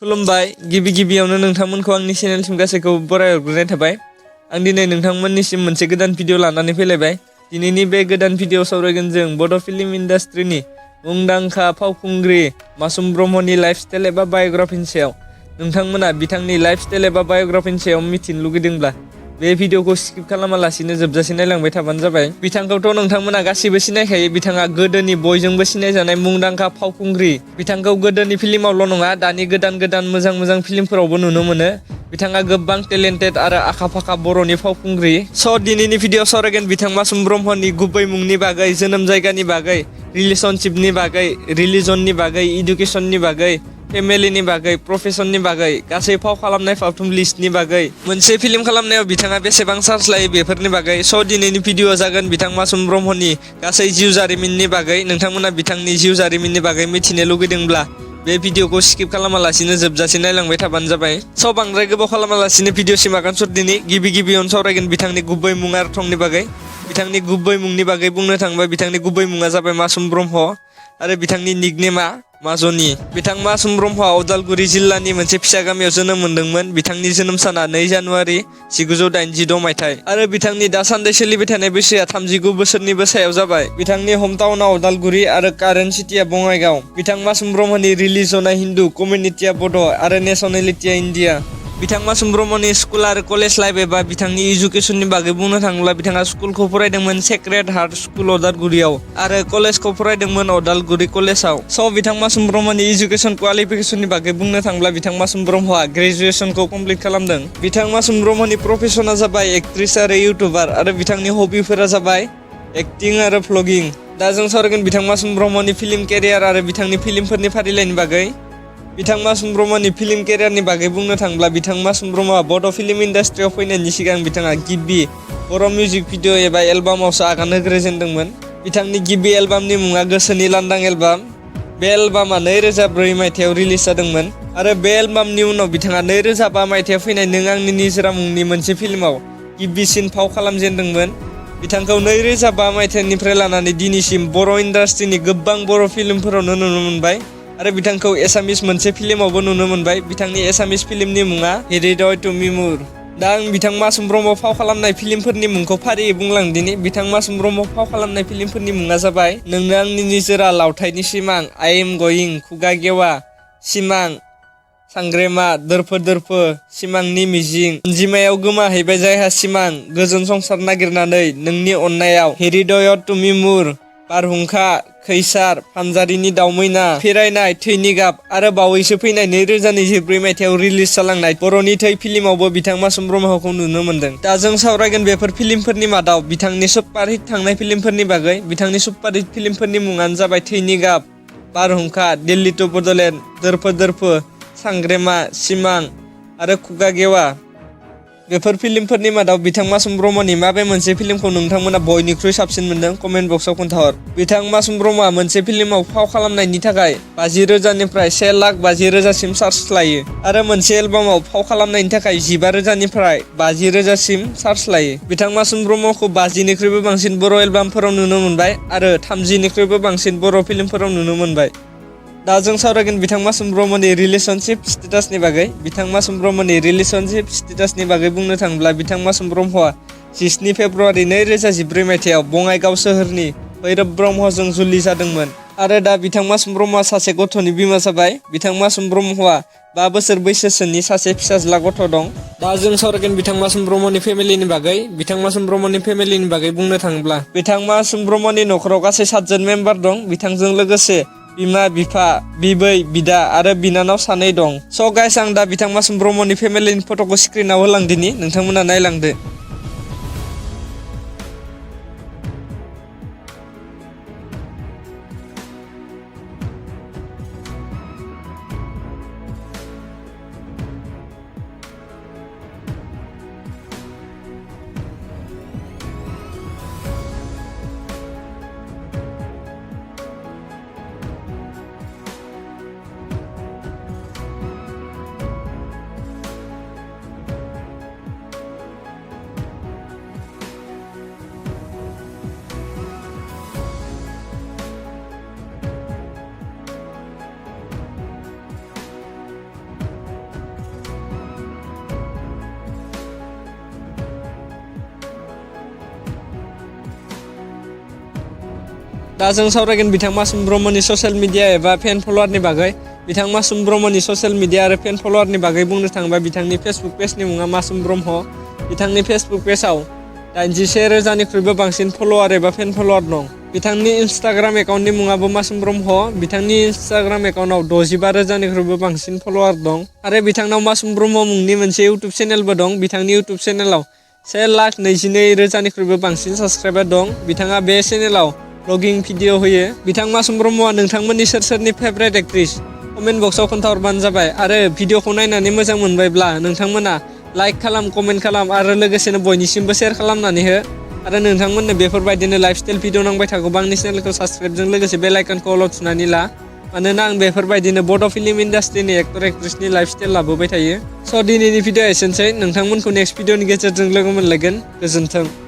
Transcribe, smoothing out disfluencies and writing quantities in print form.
खुलुमबाय गिबियावनो नोंथांमोनखौ आंनि चेनेलसिम गासैखौ बराय हरग्रोनाय थाबाय। आं दिनै नोंथांमोननिसिम मोनसे गोदान भिडिअ लानानै फैलायबाय। दिनैनि बे गोदान भिडिअ सावरायगोन जों बड' फिल्म इन्डास्ट्रिनि मुंदांखा फावखुंग्रि मासुम ब्रह्मनि लाइफस्टाइल एबा बाय'ग्राफिनि सायाव। नोंथांमोना बिथांनि लाइफस्टाइल एबा बाय'ग्राफिनि सायाव मिथिनो लुगैदोंब्ला बे भिडिअखौ स्किप खालामालासिनो जोबजासिम नायलांबाय थाबानो जाबाय। बिथांखौथ' नोंथांमोना गासिबो सिनायखायो। बिथाङा गोदोनि बयजोंबो सिनायजानाय मुंदांखा फावखुंग्रि। बिथांखौ गोदोनि फिल्मावल' नङा दानि गोदान मोजां फिल्मफोरावबो नुनो मोनो। बिथाङा गोबां टेलेन्टेड आरो आखा फाखा बर'नि फावखुंग्रि। स' दिनैनि भिडिअ सावरायगोन बिथां मासुम ब्रह्मनि गुबै मुंनि बागै, जोनोम जायगानि बागै, रिलेसनशिपनि बागै, रिलिजननि बागै, इडुकेसननि बागै, फेमिलिनि बागै, प्रफेसननि बागै, गासै फाव खालामनाय फावथुन लिस्टनि बागै, मोनसे फिल्म खालामनायाव बिथाङा बेसेबां चार्ज लायो बेफोरनि बागै। स' दिनैनि भिडिअ जागोन बिथां मासुम ब्रह्मनि गासै जिउ जारिमिननि बागै। नोंथांमोना बिथांनि जिउ जारिमिननि बागै मिथिनो लुगैदोंब्ला बे भिडिअखौ स्किप खालामालासिनो जोबजासिम नायलांबाय थाबानो जाबाय। स' बांद्राय गोबाव खालामालासिनो भिडिअसिम आगान सुरदिनि। गिबियावनो सावरायगोन बिथांनि गुबै मुं आरो थंनि बागै। बिथांनि गुबै मुंनि बागै बुंनो थाङोबा बिथांनि गुबै मुङा जाबाय मासुम ब्रह्म आरो बिथांनि निकनेमा माज'नि। बिथां मासुम ब्रह्मआ उदालगुरि जिल्लानि मोनसे फिसा गामियाव जोनोम मोनदोंमोन। बिथांनि जोनोम साना 2 जानुवारि 1986 मायथाइ आरो बिथांनि दासान्दि सोलिबाय थानाय बैसोआ 39 बोसोरनिबो सायाव जाबाय। बिथांनि हमटाउनआ उदालगुरि आरो कारेन्ट सिटिया बङाइगाव। बिथां मासुम ब्रह्मनि रिलिजनआ हिन्दु, कमिउनिटिया बड' आरो नेसनेलिटिया इन्डिया। बिथां मासुम ब्रह्मनि स्कुल आरो कलेज लाइफ एबा बिथांनि इडुकेसननि बागै बुंनो थाङोब्ला बिथाङा स्कुलखौ फरायदोंमोन सेक्रेड हार्ट स्कुल उदालगुरियाव आरो कलेजखौ फरायदोंमोन उदालगुरि कलेजाव। स' बिथां मासुम ब्रह्मनि इडुकेसन क्वालिफिकेसननि बागै बुंनो थाङोब्ला बिथां मासुम ब्रह्मआ ग्रेजुवेसनखौ कमप्लिट खालामदों। बिथां मासुम ब्रह्मनि प्रफेसना जाबाय एक्ट्रिस आरो इउटुबार आरो बिथांनि हबिफोरा जाबाय एक्टिं आरो भ्लगिं। दा जों सावरायगोन बिथां मासुम ब्रह्मनि फिल्म केरियार आरो बिथांनि फिल्मफोरनि फारिलाइनि बागै। बिथां मासुम ब्रह्मनि फिल्म केरियारनि बागै बुंनो थाङोब्ला बिथां मासुम ब्रह्मआ बड' फिल्म इन्डास्ट्रियाव फैनायनि सिगां बिथाङा गिबि बर' मिउजिक भिडिअ एबा एलबामावसो आगान होग्रोजेनदोंमोन। बिथांनि गिबि एलबामनि मुङा गोसोनि लांदां एलबाम। बे एलबामा 2004 मायथाइयाव रिलिज जादोंमोन आरो बे एलबामनि उनाव बिथाङा 2005 मायथाइयाव फैनाय नों आंनि निजोरा मुंनि मोनसे फिल्माव गिबिसिन फाव खालामजेनदोंमोन। बिथांखौ 2005 मायथाइनिफ्राय लानानै दिनैसिम बर' इन्डास्ट्रिनि गोबां बर' फिल्मफोरावनो नुनो मोनबाय आरो बिथांखौ एसामिस मोनसे फिल्मावबो नुनो मोनबाय। बिथांनि एसामिस फिल्मनि मुङा हृदय तुमी मोर। दा आं बिथां मासुम ब्रह्म फाव खालामनाय फिल्मफोरनि मुंखौ फारियै बुंलांदिनि। बिथां मासुम ब्रह्म फाव खालामनाय फिल्मफोरनि मुङा जाबाय नोंनो आंनि निजोरा, लावथाइनि सिमां, आइ एम गयिं, खुगा गेवा, सिमां, सांग्रेमा, दोरफो, सिमांनि मिजिं, अनजिमायाव गोमाहैबाय जायहा सिमां, गोजोन संसार नागिरनानै, नोंनि अननायाव, हृदय तुमी मोर, बारहुंखा, खैसार, फानजारिनि दाउ मैना, फिरायनाय, थैनि गाब आरो बावैसो फैनाय 2024 मायथाइयाव रिलिज जालांनाय बर'नि थै फिल्मावबो बिथां मासुम ब्रह्मखौ नुनो मोनदों। दा जों सावरायगोन बेफोर फिल्मफोरनि मादाव बिथांनि सुपारहिट थांनाय फिल्मफोरनि बागै। बिथांनि सुपारहिट फिल्मफोरनि मुङानो जाबाय थैनि गाब, बारहुंखा, दिल्ली टु बड'लेण्ड, दोरफो, सांग्रेमा, सिमां आरो खुगा गेवा। बेफोर फिल्मफोरनि मादाव बिथां मासुम ब्रह्मनि माबे मोनसे फिल्मखौ नोंथांमोना बयनिख्रुइ साबसिन मोनदों कमेन्ट बक्सआव खोन्थाहर। बिथां मासुम ब्रह्मआ मोनसे फिल्माव फाव खालामनायनि थाखाय 50,000निफ्राय 1,50,000सिम चार्ज लायो आरो मोनसे एलबामाव फाव खालामनायनि थाखाय 15,000निफ्राय 50,000सिम चार्ज लायो। बिथां मासुम ब्रह्मखौ 50निख्रुइबो बांसिन बर' एलबामफोराव नुनो मोनबाय आरो 30निख्रुइबो बांसिन बर' फिल्मफोराव नुनो मोनबाय। दा जों सावरायगोन बिथां मासुम ब्रह्मनि रिलेसनशिप स्टेटासनि बागै। बिथां मासुम ब्रह्मनि रिलेसनशिप स्टेटासनि बागै बुंनो थाङोब्ला बिथां मासुम ब्रह्मआ 17 फेब्रुवारि 2014 मायथाइयाव बङाइगाव सोहोरनि भैरब ब्रह्मजों जुलि जादोंमोन आरो दा बिथां मासुम ब्रह्मआ सासे गथ'नि बिमा जाबाय। बिथां मासुम ब्रह्मआ 5 बोसोर बैसोसोनि सासे फिसाज्ला गथ' दं। दा जों सावरायगोन बिथां मासुम ब्रह्मनि फेमिलिनि बागै। बिथां मासुम ब्रह्मनि फेमिलिनि बागै बुंनो थाङोब्ला बिथां मासुम ब्रह्मनि न'खराव गासै 7 जन मेम्बार दं। बिथांजों लोगोसे बिमा, बिफा, बिबै, बिदा आरो बिनानाव 2 दं। स' गाइस आं दा बिथां मासुम ब्रह्मनि फेमिलिनि फट'खौ स्क्रिनाव होलांदिनि, नोंथांमोना नायलांदो। दा जों सावरायगोन बिथां मासुम ब्रह्मनि ससियेल मिडिया एबा फेन फलोवारनि बागै। बिथां मासुम ब्रह्मनि ससियेल मिडिया आरो फेन फलोवारनि बागै बुंनो थाङोबा बिथांनि फेसबुक पेजनि मुङा मासुम ब्रह्म। बिथांनि फेसबुक पेजाव 81,000निख्रुइबो बांसिन फलोवार एबा फेन फलोवार दं। बिथांनि इन्स्टाग्राम एकाउन्टनि मुङाबो मासुम ब्रह्म। बिथांनि इन्स्टाग्राम एकाउन्टआव 65,000निख्रुइबो बांसिन फलोवार दं आरो बिथांनाव मासुम ब्रह्म मुंनि मोनसे इउटुब चेनेलबो दं। बिथांनि इउटुब चेनेलाव 1,22,000 बांसिन साबस्क्राइबार दं। बिथाङा बे चेनेलाव ब्लगिं भिडिअ होयो। बिथां मासुम ब्रह्मआ नोंथांमोननि सोरनि फेभरेट एक्ट्रिस कमेन्ट बक्सआव खोन्थाहरबानो जाबाय आरो भिडिअखौ नायनानै मोजां मोनबायब्ला नोंथांमोना लाइक खालाम, कमेन्ट खालाम आरो लोगोसेनो बयनिसिमबो शेयार खालामनानै हो आरो नोंथांमोननो बेफोरबायदिनो लाइफस्टाइल भिडिअ नांबाय थागौबा आंनि चेनेलखौ साबस्क्राइबजों लोगोसे बेल आइकनखौ अलाव थुनानै ला, मानोना आं बेफोरबायदिनो बड' फिल्म इन्डास्ट्रिनि एक्टर एक्ट्रिसनि लाइफस्टाइल लाबोबाय थायो। स' दिनैनि भिडिअ एसेनोसै। नोंथांमोनखौ नेक्स्ट भिडिअनि गेजेरजों लोगो मोनलायगोन। गोजोन्थों।